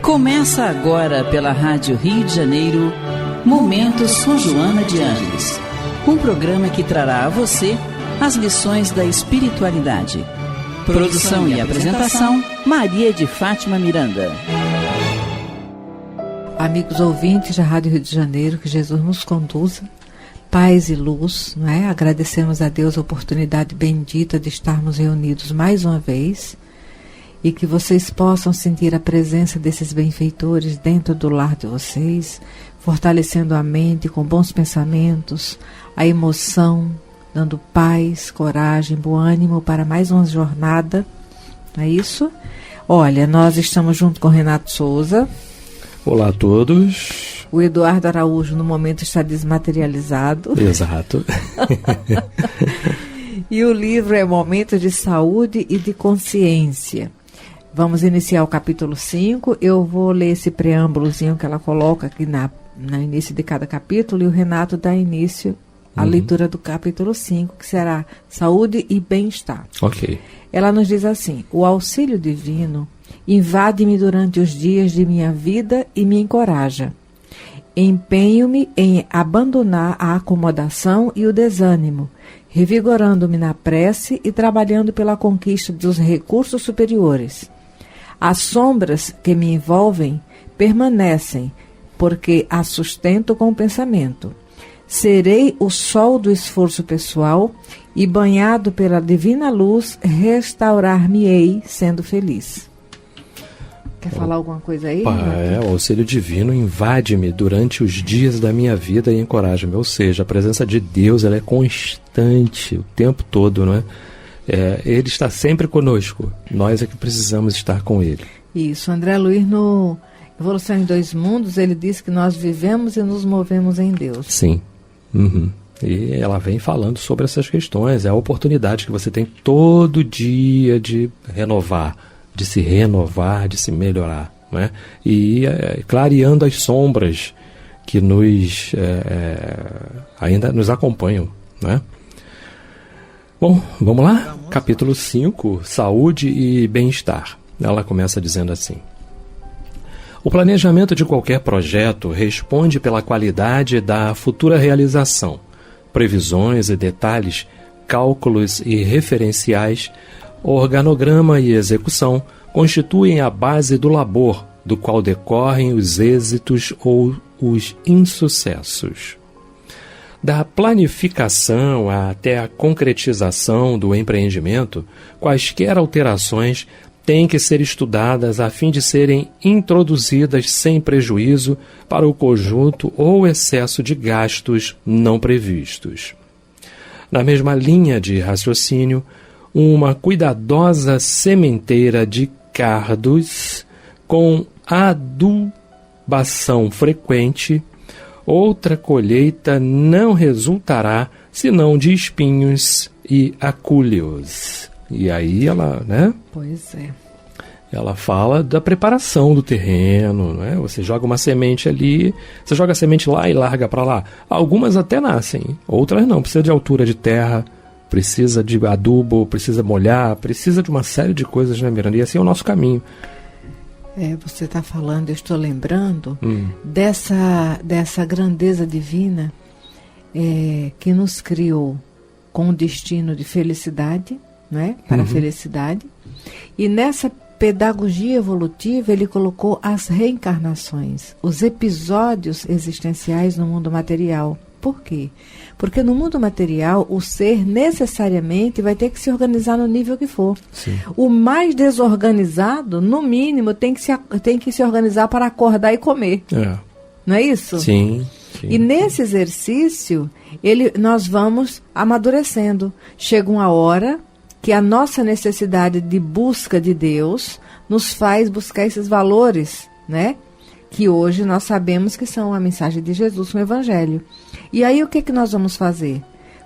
Começa agora pela Rádio Rio de Janeiro, Momento São Joana de Ângeles, um programa que trará a você as lições da espiritualidade. Produção e apresentação, Maria de Fátima Miranda. Amigos ouvintes da Rádio Rio de Janeiro, que Jesus nos conduza, paz e luz, não é? Agradecemos a Deus a oportunidade bendita de estarmos reunidos mais uma vez e que vocês possam sentir a presença desses benfeitores dentro do lar de vocês, fortalecendo a mente com bons pensamentos, a emoção, dando paz, coragem, bom ânimo para mais uma jornada, não é isso? Olha, nós estamos junto com o Renato Souza. Olá a todos. O Eduardo Araújo, no momento, está desmaterializado. Exato. E o livro é Momento de Saúde e de Consciência. Vamos iniciar o capítulo 5. Eu vou ler esse preâmbulozinho que ela coloca aqui no início de cada capítulo e o Renato dá início à leitura do capítulo 5, que será Saúde e Bem-Estar. Ok. Ela nos diz assim: o auxílio divino invade-me durante os dias de minha vida e me encoraja. Empenho-me em abandonar a acomodação e o desânimo, revigorando-me na prece e trabalhando pela conquista dos recursos superiores. As sombras que me envolvem permanecem, porque as sustento com o pensamento. Serei o sol do esforço pessoal e, banhado pela divina luz, restaurar-me-ei sendo feliz. Quer falar alguma coisa aí? O auxílio divino invade-me durante os dias da minha vida e encoraja-me. Ou seja, a presença de Deus ela é constante o tempo todo, não é? Ele está sempre conosco. Nós é que precisamos estar com Ele. Isso. André Luiz, no Evolução em Dois Mundos, ele diz que nós vivemos e nos movemos em Deus. Sim. E ela vem falando sobre essas questões. É a oportunidade que você tem todo dia de renovar, de se renovar, de se melhorar, né? E clareando as sombras que ainda nos acompanham, né? Bom, vamos lá? Capítulo 5, Saúde e Bem-Estar. Ela começa dizendo assim: o planejamento de qualquer projeto responde pela qualidade da futura realização. Previsões e detalhes, cálculos e referenciais, organograma e execução constituem a base do labor, do qual decorrem os êxitos ou os insucessos. Da planificação até a concretização do empreendimento, quaisquer alterações têm que ser estudadas a fim de serem introduzidas sem prejuízo para o conjunto ou excesso de gastos não previstos. Na mesma linha de raciocínio, uma cuidadosa sementeira de cardos com adubação frequente, outra colheita não resultará senão de espinhos e acúleos. E aí ela, né? Pois é. Ela fala da preparação do terreno, né? Você joga uma semente ali, você joga a semente lá e larga para lá. Algumas até nascem, outras não. Precisa de altura de terra, precisa de adubo, precisa molhar, precisa de uma série de coisas, né, Miranda? E assim é o nosso caminho. Você está falando, eu estou lembrando dessa grandeza divina que nos criou com o destino de felicidade, né, para a felicidade. E nessa pedagogia evolutiva ele colocou as reencarnações, os episódios existenciais no mundo material. Por quê? Porque no mundo material o ser necessariamente vai ter que se organizar no nível que for. Sim. O mais desorganizado, no mínimo, tem que se organizar para acordar e comer. Não é isso? Sim. E nesse exercício, nós vamos amadurecendo. Chega uma hora que a nossa necessidade de busca de Deus nos faz buscar esses valores, né? Que hoje nós sabemos que são a mensagem de Jesus no Evangelho. E aí o que nós vamos fazer?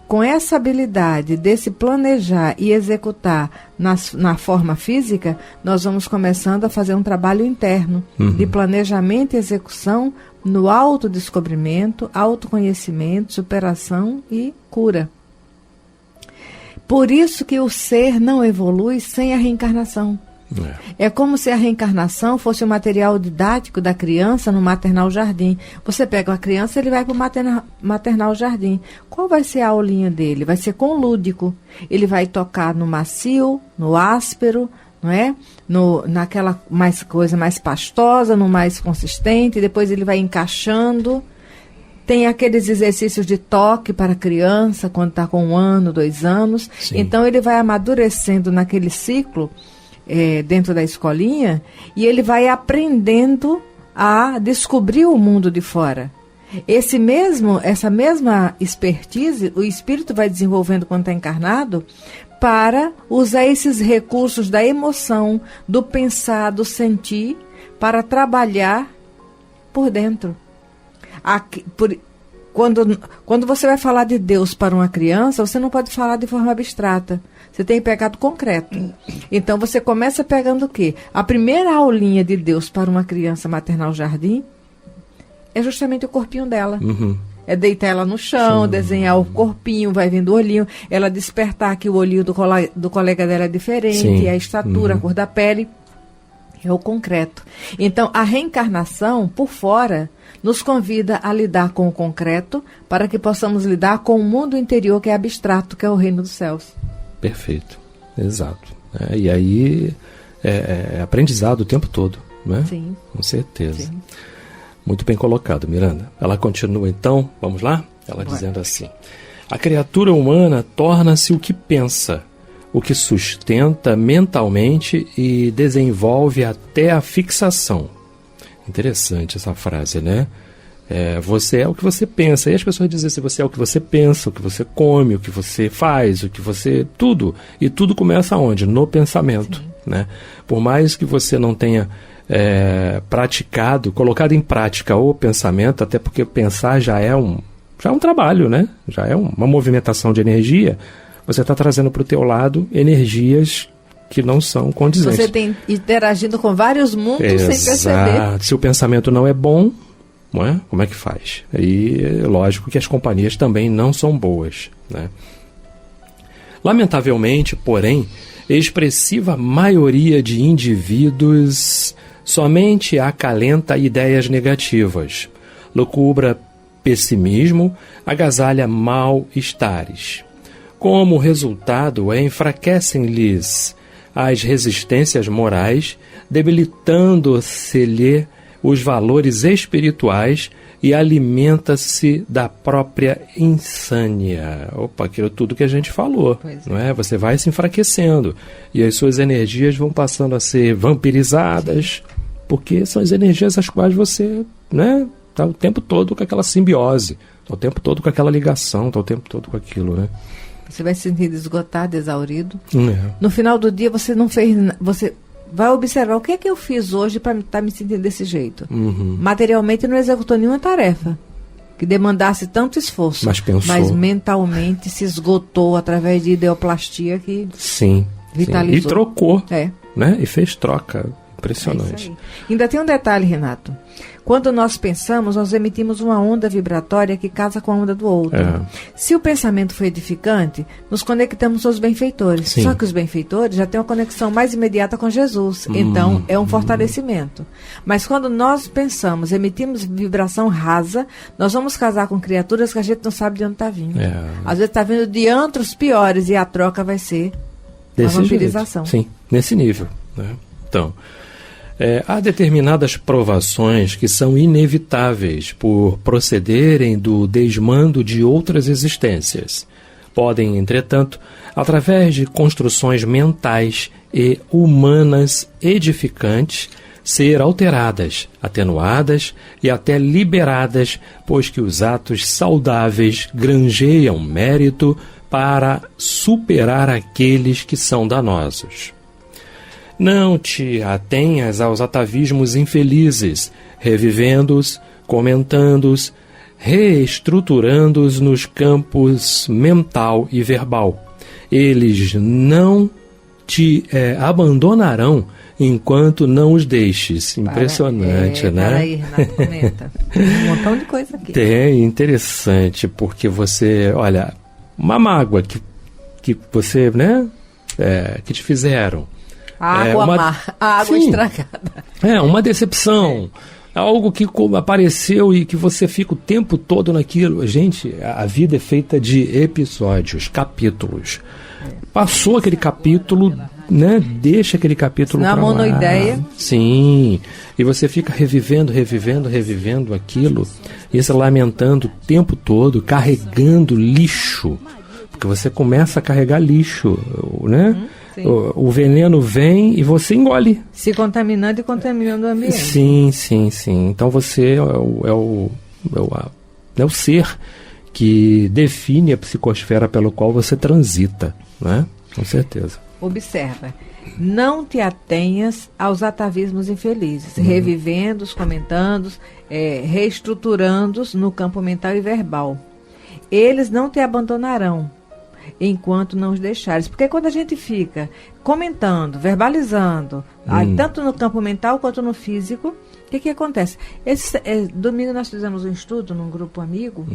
Com essa habilidade desse planejar e executar na forma física, nós vamos começando a fazer um trabalho interno de planejamento e execução no autodescobrimento, autoconhecimento, superação e cura. Por isso que o ser não evolui sem a reencarnação. É como se a reencarnação fosse o material didático da criança no maternal jardim. Você pega uma criança, ele vai para o maternal jardim. Qual vai ser a aulinha dele? Vai ser com o lúdico. Ele vai tocar no macio, no áspero, não é? Naquela coisa mais pastosa, no mais consistente. Depois ele vai encaixando. Tem aqueles exercícios de toque para a criança, quando está com 1 ano, 2 anos. Sim. Então ele vai amadurecendo naquele ciclo, dentro da escolinha, e ele vai aprendendo a descobrir o mundo de fora. Essa mesma expertise, o espírito vai desenvolvendo quando está encarnado, para usar esses recursos da emoção, do pensar, do sentir, para trabalhar por dentro. Quando você vai falar de Deus para uma criança, você não pode falar de forma abstrata. Você tem que pegar do concreto. Então você começa pegando o quê? A primeira aulinha de Deus para uma criança maternal jardim é justamente o corpinho dela. Uhum. É deitar ela no chão, sim, desenhar o corpinho, vai vendo o olhinho, ela despertar que o olhinho do colega dela é diferente, sim, a estatura, a cor da pele. É o concreto. Então, a reencarnação, por fora, nos convida a lidar com o concreto para que possamos lidar com o mundo interior, que é abstrato, que é o reino dos céus. Perfeito, exato. E aí é aprendizado o tempo todo, né? Sim. Com certeza. Sim. Muito bem colocado, Miranda. Ela continua então, vamos lá? Ela dizendo assim: a criatura humana torna-se o que pensa, o que sustenta mentalmente e desenvolve até a fixação. Interessante essa frase, né? Você é o que você pensa. E as pessoas dizem assim: você é o que você pensa, o que você come, o que você faz, o que você... Tudo. E tudo começa onde? No pensamento, né? Por mais que você não tenha colocado em prática o pensamento, até porque pensar já é um trabalho, né? Já é uma movimentação de energia. Você está trazendo para o teu lado energias que não são condizentes. Você tem interagindo com vários mundos sem perceber. Se o pensamento não é bom, não é? Como é que faz? E é lógico que as companhias também não são boas, né? Lamentavelmente, porém, a expressiva maioria de indivíduos somente acalenta ideias negativas, lucubra pessimismo, agasalha mal-estares. Como resultado, enfraquecem-lhes as resistências morais, debilitando-se-lhe os valores espirituais e alimenta-se da própria insânia. Opa, aquilo tudo que a gente falou, não é? Você vai se enfraquecendo e as suas energias vão passando a ser vampirizadas, porque são as energias as quais você, né, está o tempo todo com aquela simbiose, está o tempo todo com aquela ligação, está o tempo todo com aquilo, né? Você vai se sentir esgotado, exaurido. No final do dia você não fez... Você vai observar o que é que eu fiz hoje para estar me sentindo desse jeito. Materialmente não executou nenhuma tarefa que demandasse tanto esforço. Mas pensou. Mas mentalmente se esgotou através de ideoplastia que vitalizou. E trocou. Né? E fez troca. Impressionante. Ainda tem um detalhe, Renato. Quando nós pensamos, nós emitimos uma onda vibratória que casa com a onda do outro. Se o pensamento for edificante, nos conectamos aos benfeitores. Só que os benfeitores já têm uma conexão mais imediata com Jesus. Então, é um fortalecimento. Mas quando nós pensamos, emitimos vibração rasa, nós vamos casar com criaturas que a gente não sabe de onde está vindo. Às vezes está vindo de antros piores e a troca vai ser uma vampirização. Sim, nesse nível, né? Então, há determinadas provações que são inevitáveis por procederem do desmando de outras existências. Podem, entretanto, através de construções mentais e humanas edificantes, ser alteradas, atenuadas e até liberadas, pois que os atos saudáveis granjeiam mérito para superar aqueles que são danosos. Não te atenhas aos atavismos infelizes, revivendo-os, comentando-os, reestruturando-os nos campos mental e verbal. Eles não te abandonarão enquanto não os deixes. Impressionante, né? Para aí, Renato, comenta. Um montão de coisa aqui. É interessante, porque você, olha, uma mágoa que você, né, que te fizeram, A água estragada. Uma decepção. Algo que apareceu e que você fica o tempo todo naquilo. Gente, a vida é feita de episódios, capítulos. Passou aquele capítulo, né? Deixa aquele capítulo para lá. Na monoideia. Sim. E você fica revivendo aquilo e se lamentando o tempo todo, carregando lixo. Porque você começa a carregar lixo, né? O veneno vem e você engole. Se contaminando e contaminando o ambiente. Sim. Então você é o ser que define a psicosfera pelo qual você transita, né? Com certeza. Observa. Não te atenhas aos atavismos infelizes, revivendo-os, comentando-os, reestruturando-os no campo mental e verbal. Eles não te abandonarão enquanto não os deixares. Porque quando a gente fica comentando, verbalizando, tanto no campo mental quanto no físico, o que acontece? Domingo nós fizemos um estudo num grupo amigo,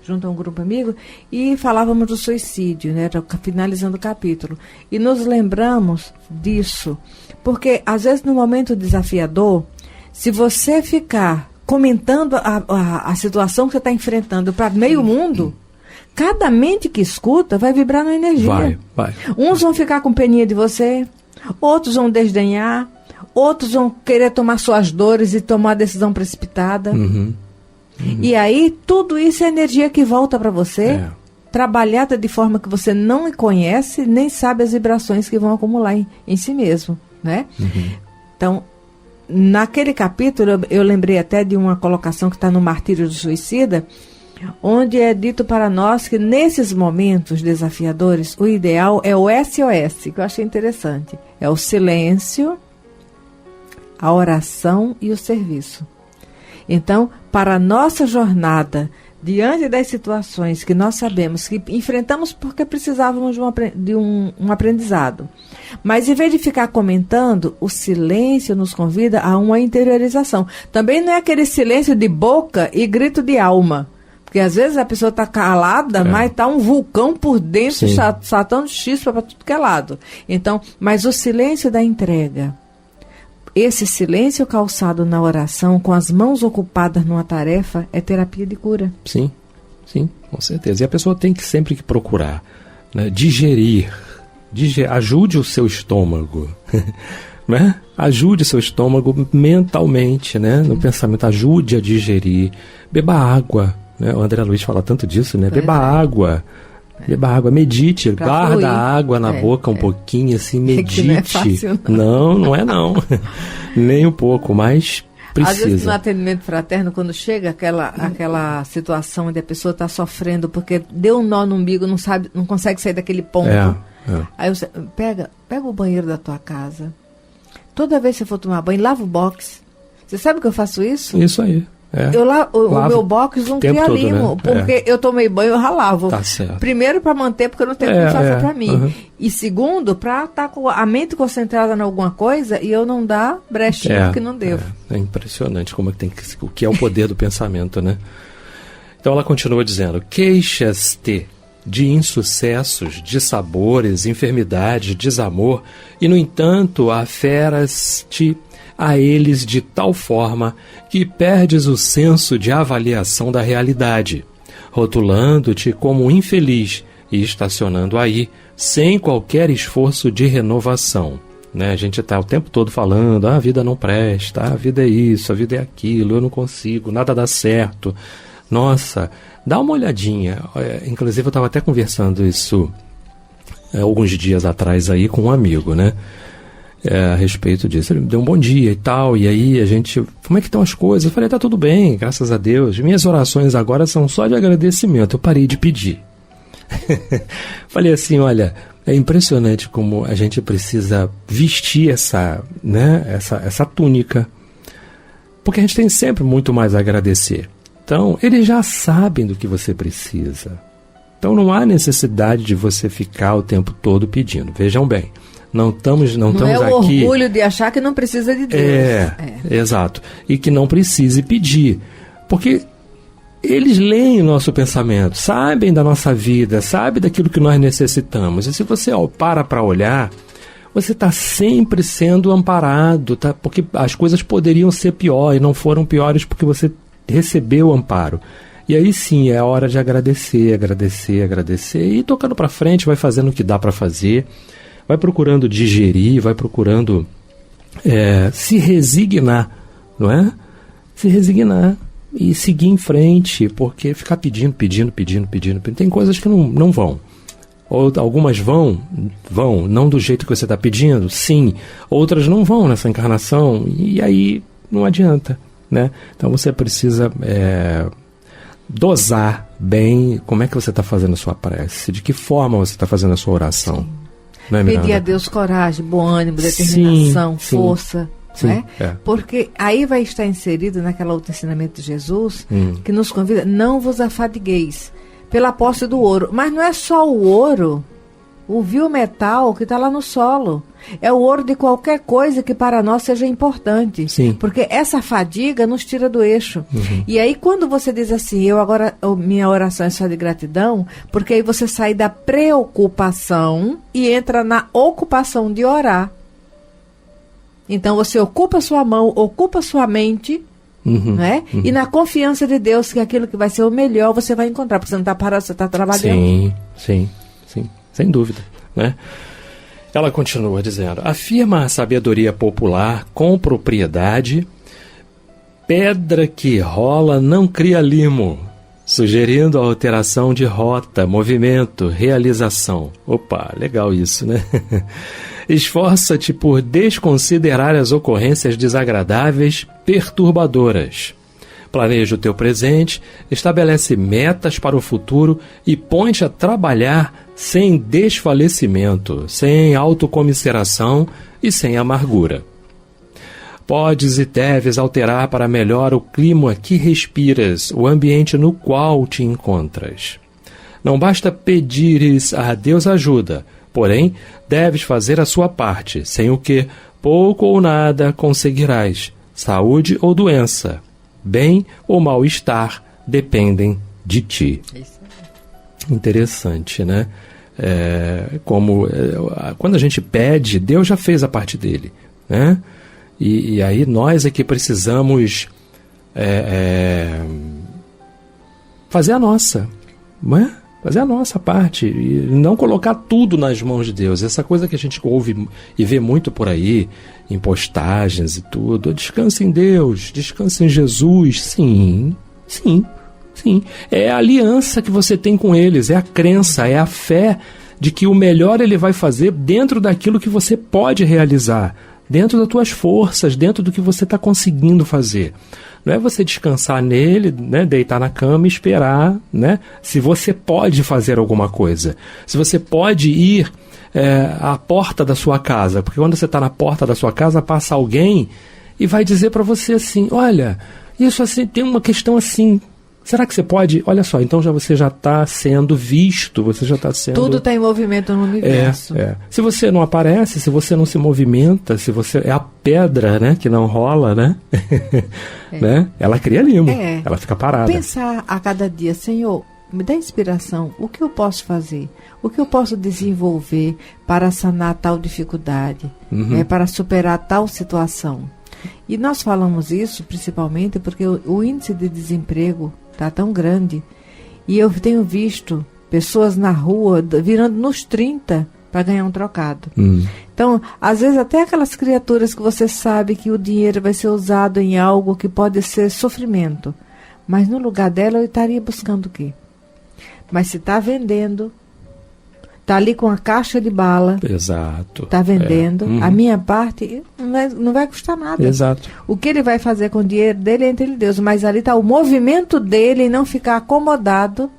junto a um grupo amigo, e falávamos do suicídio, né, finalizando o capítulo. E nos lembramos disso, porque às vezes no momento desafiador, se você ficar comentando a situação que você está enfrentando para meio mundo, cada mente que escuta vai vibrar na energia. Vai. Uns vão ficar com peninha de você, outros vão desdenhar, outros vão querer tomar suas dores e tomar a decisão precipitada. E aí, tudo isso é energia que volta para você, trabalhada de forma que você não conhece, nem sabe as vibrações que vão acumular em si mesmo, né? Então, naquele capítulo, eu lembrei até de uma colocação que está no Martírio do Suicida, onde é dito para nós que nesses momentos desafiadores, o ideal é o SOS, que eu achei interessante. É o silêncio, a oração e o serviço. Então, para a nossa jornada, diante das situações que nós sabemos que enfrentamos porque precisávamos de um aprendizado, mas em vez de ficar comentando, o silêncio nos convida a uma interiorização. Também não é aquele silêncio de boca e grito de alma. Porque às vezes a pessoa está calada, mas está um vulcão por dentro, saltando chispa para tudo que é lado. Então, mas o silêncio da entrega, esse silêncio calçado na oração, com as mãos ocupadas numa tarefa, é terapia de cura. Sim, com certeza. E a pessoa tem que sempre procurar, né, digerir, ajude o seu estômago, né? Ajude o seu estômago mentalmente, né? No pensamento, ajude a digerir, beba água. O André Luiz fala tanto disso, né? Beba água, medite, guarda a água na boca um pouquinho, assim, medite. Não é fácil, não é não. Nem um pouco, mas precisa. Às vezes no atendimento fraterno, quando chega aquela situação onde a pessoa está sofrendo porque deu um nó no umbigo, não consegue sair daquele ponto. Aí você pega o banheiro da tua casa. Toda vez que você for tomar banho, lava o box. Você sabe que eu faço isso? Isso aí. O meu box não cria limo, né? Porque eu tomei banho, eu ralavo. Tá certo. Primeiro para manter, porque eu não tenho confiança para mim. E segundo, para estar com a mente concentrada em alguma coisa e eu não dar brechinha que não devo. É impressionante como o que é o poder do pensamento, né? Então ela continua dizendo: queixas-te de insucessos, dissabores, enfermidades, desamor, e no entanto aferas-te a eles de tal forma que perdes o senso de avaliação da realidade, rotulando-te como infeliz e estacionando aí sem qualquer esforço de renovação. Né? A gente está o tempo todo falando, a vida não presta, a vida é isso, a vida é aquilo, eu não consigo, nada dá certo. Nossa, dá uma olhadinha. Inclusive eu estava até conversando isso alguns dias atrás aí com um amigo, né? A respeito disso. Ele me deu um bom dia e tal, e aí a gente, como é que estão as coisas? Eu falei, tá tudo bem, graças a Deus. Minhas orações agora são só de agradecimento, eu parei de pedir. Falei assim, olha, é impressionante como a gente precisa vestir essa túnica, porque a gente tem sempre muito mais a agradecer. Então, eles já sabem do que você precisa. Então não há necessidade de você ficar o tempo todo pedindo. Vejam bem. Não estamos aqui... Não é o orgulho de achar que não precisa de Deus. Exato. E que não precise pedir. Porque eles leem o nosso pensamento, sabem da nossa vida, sabem daquilo que nós necessitamos. E se você para olhar, você está sempre sendo amparado, tá? Porque as coisas poderiam ser pior e não foram piores porque você recebeu o amparo. E aí sim, é a hora de agradecer e tocando para frente, vai fazendo o que dá para fazer, vai procurando digerir, vai procurando se resignar, não é? Se resignar e seguir em frente, porque ficar pedindo, tem coisas que não vão. Ou algumas vão, não do jeito que você está pedindo, sim. Outras não vão nessa encarnação, e aí não adianta, né? Então você precisa dosar bem como é que você está fazendo a sua prece, de que forma você está fazendo a sua oração. Não é, pedir a Deus coragem, bom ânimo, determinação, força. Sim, né? Porque aí vai estar inserido naquela outro ensinamento de Jesus, que nos convida, não vos afadigueis pela posse do ouro. Mas não é só o ouro, o vil metal que está lá no solo. É o ouro de qualquer coisa que para nós seja importante. Sim. Porque essa fadiga nos tira do eixo. E aí quando você diz assim, minha oração é só de gratidão, porque aí você sai da preocupação e entra na ocupação de orar. Então você ocupa sua mão, ocupa sua mente, né? E na confiança de Deus que aquilo que vai ser o melhor você vai encontrar, porque você não está parado, você está trabalhando. Sim, sem dúvida, né? Ela continua dizendo, afirma a sabedoria popular com propriedade, pedra que rola não cria limo, sugerindo a alteração de rota, movimento, realização. Opa, legal isso, né? Esforça-te por desconsiderar as ocorrências desagradáveis, perturbadoras. Planeja o teu presente, estabelece metas para o futuro e põe-te a trabalhar sem desfalecimento, sem autocomiseração e sem amargura. Podes e deves alterar para melhor o clima que respiras, o ambiente no qual te encontras. Não basta pedires a Deus ajuda, porém, deves fazer a sua parte, sem o que pouco ou nada conseguirás. Saúde ou doença, bem ou mal-estar, dependem de ti. Interessante, né? Quando a gente pede, Deus já fez a parte dele, né? E aí nós é que precisamos fazer a nossa, não é? Fazer a nossa parte e não colocar tudo nas mãos de Deus. Essa coisa que a gente ouve e vê muito por aí, em postagens e tudo. Descansa em Deus, descansa em Jesus. Sim. É a aliança que você tem com eles, é a crença, é a fé de que o melhor ele vai fazer dentro daquilo que você pode realizar, dentro das tuas forças, dentro do que você está conseguindo fazer. Não é você descansar nele, né, deitar na cama e esperar, né, se você pode fazer alguma coisa. Se você pode ir à porta da sua casa, porque quando você está na porta da sua casa, passa alguém e vai dizer para você assim, olha, isso assim, tem uma questão assim, será que você pode? Olha só, então você já está sendo visto, você já está sendo... Tudo está em movimento no universo. Se você não aparece, se você não se movimenta, se você é a pedra, né, que não rola, né? Né? Ela cria limo, ela fica parada. Pensar a cada dia, Senhor, me dá inspiração, o que eu posso fazer? O que eu posso desenvolver para sanar tal dificuldade? Para superar tal situação? E nós falamos isso principalmente porque o índice de desemprego está tão grande. E eu tenho visto pessoas na rua virando nos 30 para ganhar um trocado. Então, às vezes até aquelas criaturas que você sabe que o dinheiro vai ser usado em algo que pode ser sofrimento. Mas no lugar dela eu estaria buscando o quê? Mas se está vendendo, está ali com a caixa de bala. Exato. Está vendendo. A minha parte não vai custar nada. Exato. O que ele vai fazer com o dinheiro dele é entre ele e Deus. Mas ali está o movimento dele e não ficar acomodado,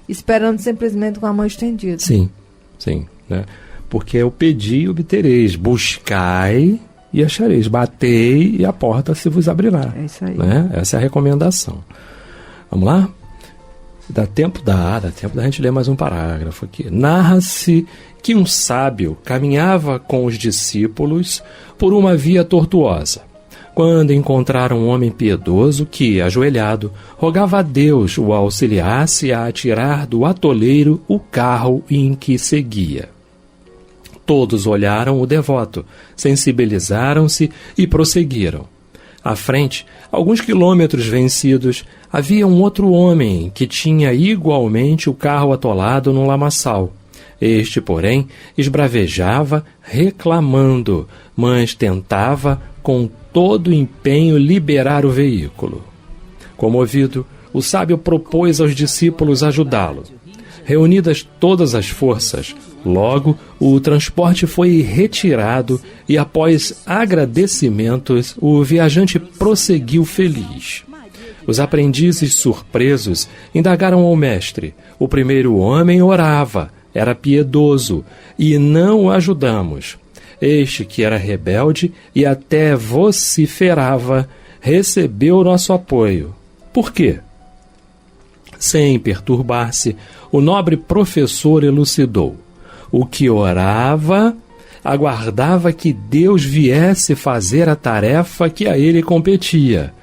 esperando simplesmente com a mão estendida. Sim. Né? Porque eu pedi e obtereis. Buscai e achareis. Batei e a porta se vos abrirá. É isso aí. Né? Essa é a recomendação. Vamos lá? Dá tempo da gente ler mais um parágrafo aqui. Narra-se que um sábio caminhava com os discípulos por uma via tortuosa, quando encontraram um homem piedoso que, ajoelhado, rogava a Deus o auxiliasse a atirar do atoleiro o carro em que seguia. Todos olharam o devoto, sensibilizaram-se e prosseguiram. À frente, alguns quilômetros vencidos, havia um outro homem que tinha igualmente o carro atolado num lamaçal. Este, porém, esbravejava, reclamando, mas tentava, com todo o empenho, liberar o veículo. Comovido, o sábio propôs aos discípulos ajudá-lo. Reunidas todas as forças, logo o transporte foi retirado e, após agradecimentos, o viajante prosseguiu feliz. Os aprendizes surpresos indagaram ao mestre. O primeiro homem orava, era piedoso, e não o ajudamos. Este, que era rebelde e até vociferava, recebeu nosso apoio. Por quê? Sem perturbar-se, o nobre professor elucidou. O que orava, aguardava que Deus viesse fazer a tarefa que a ele competia.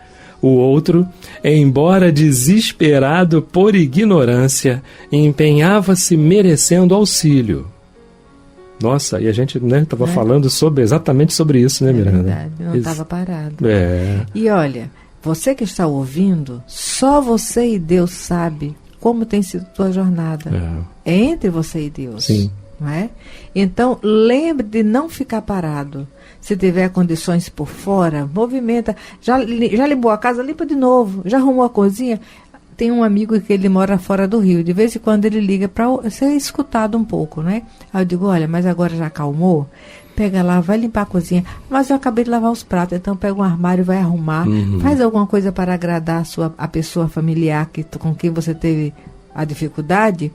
O outro, embora desesperado por ignorância, empenhava-se merecendo auxílio. Nossa, e a gente estava falando exatamente sobre isso, né, Miranda? É verdade, não estava parado. É. E olha, você que está ouvindo, só você e Deus sabe como tem sido a tua jornada. É entre você e Deus. Sim. Não é? Então, lembre de não ficar parado. Se tiver condições por fora, movimenta. Já limpou a casa, limpa de novo. Já arrumou a cozinha. Tem um amigo que ele mora fora do Rio. De vez em quando ele liga para ser escutado um pouco, né? Aí eu digo, olha, mas agora já acalmou? Pega lá, vai limpar a cozinha. Mas eu acabei de lavar os pratos, então pega um armário e vai arrumar. Faz alguma coisa para agradar a pessoa familiar com quem você teve a dificuldade,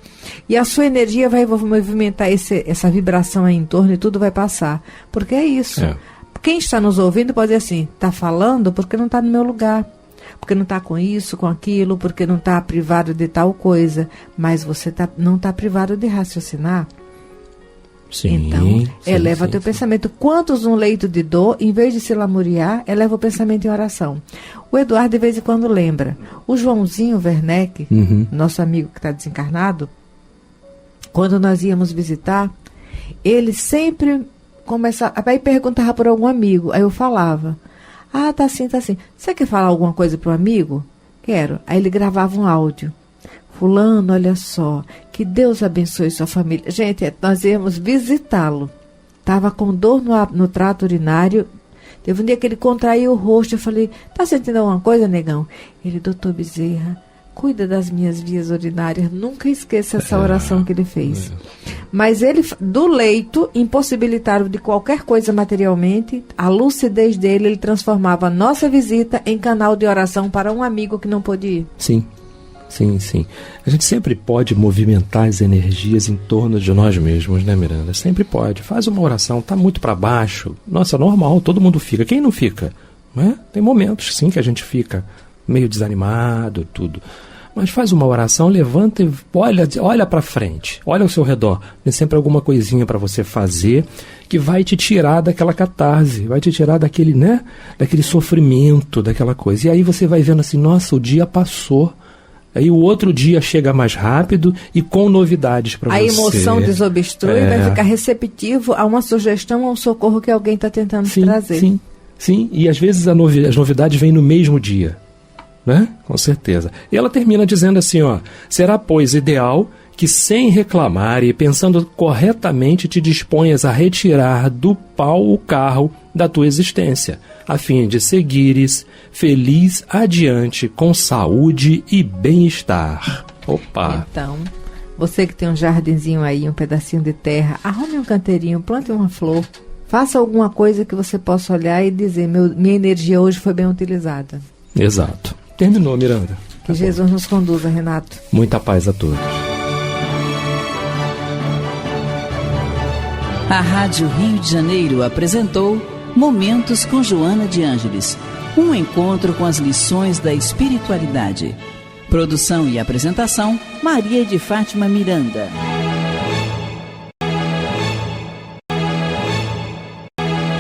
e a sua energia vai movimentar essa vibração aí em torno e tudo vai passar. Porque é isso. Quem está nos ouvindo pode dizer assim, está falando porque não está no meu lugar, porque não está com isso, com aquilo, porque não está privado de tal coisa, mas você não está privado de raciocinar. Sim, então, eleva teu pensamento. Quantos num leito de dor, em vez de se lamuriar, eleva o pensamento em oração. O Eduardo, de vez em quando, lembra. O Joãozinho Werneck, nosso amigo que está desencarnado, quando nós íamos visitar, ele sempre começava, aí perguntava por algum amigo, aí eu falava, tá assim. Você quer falar alguma coisa para o amigo? Quero. Aí ele gravava um áudio. Fulano, olha só, que Deus abençoe sua família. Gente, nós íamos visitá-lo. Estava com dor no trato urinário. Teve um dia que ele contraiu o rosto. Eu falei, tá sentindo alguma coisa, negão? Ele, doutor Bezerra, cuida das minhas vias urinárias. Nunca esqueça essa oração que ele fez. Mas ele, do leito, impossibilitado de qualquer coisa materialmente, a lucidez dele, ele transformava a nossa visita em canal de oração para um amigo que não pôde ir. Sim. Sim. A gente sempre pode movimentar as energias em torno de nós mesmos, né, Miranda? Sempre pode. Faz uma oração, tá muito para baixo. Nossa, normal, todo mundo fica. Quem não fica? Não é? Tem momentos, sim, que a gente fica meio desanimado, tudo. Mas faz uma oração, levanta e olha para frente. Olha ao seu redor. Tem sempre alguma coisinha para você fazer que vai te tirar daquela catarse, vai te tirar daquele, né? Daquele sofrimento, daquela coisa. E aí você vai vendo assim, nossa, o dia passou. Aí o outro dia chega mais rápido e com novidades para você. A emoção desobstrui e vai ficar receptivo a uma sugestão, a um socorro que alguém está tentando trazer. Sim. E às vezes as novidades vêm no mesmo dia, né? Com certeza. E ela termina dizendo assim, será, pois, ideal que sem reclamar e pensando corretamente te disponhas a retirar do pau o carro da tua existência, a fim de seguires feliz adiante com saúde e bem-estar. Opa! Então, você que tem um jardinzinho aí, um pedacinho de terra, arrume um canteirinho, plante uma flor, faça alguma coisa que você possa olhar e dizer, minha energia hoje foi bem utilizada. Exato. Terminou, Miranda. Que Jesus nos conduza, Renato. Muita paz a todos. A Rádio Rio de Janeiro apresentou Momentos com Joana de Ângeles, um encontro com as lições da espiritualidade. Produção e apresentação, Maria de Fátima Miranda.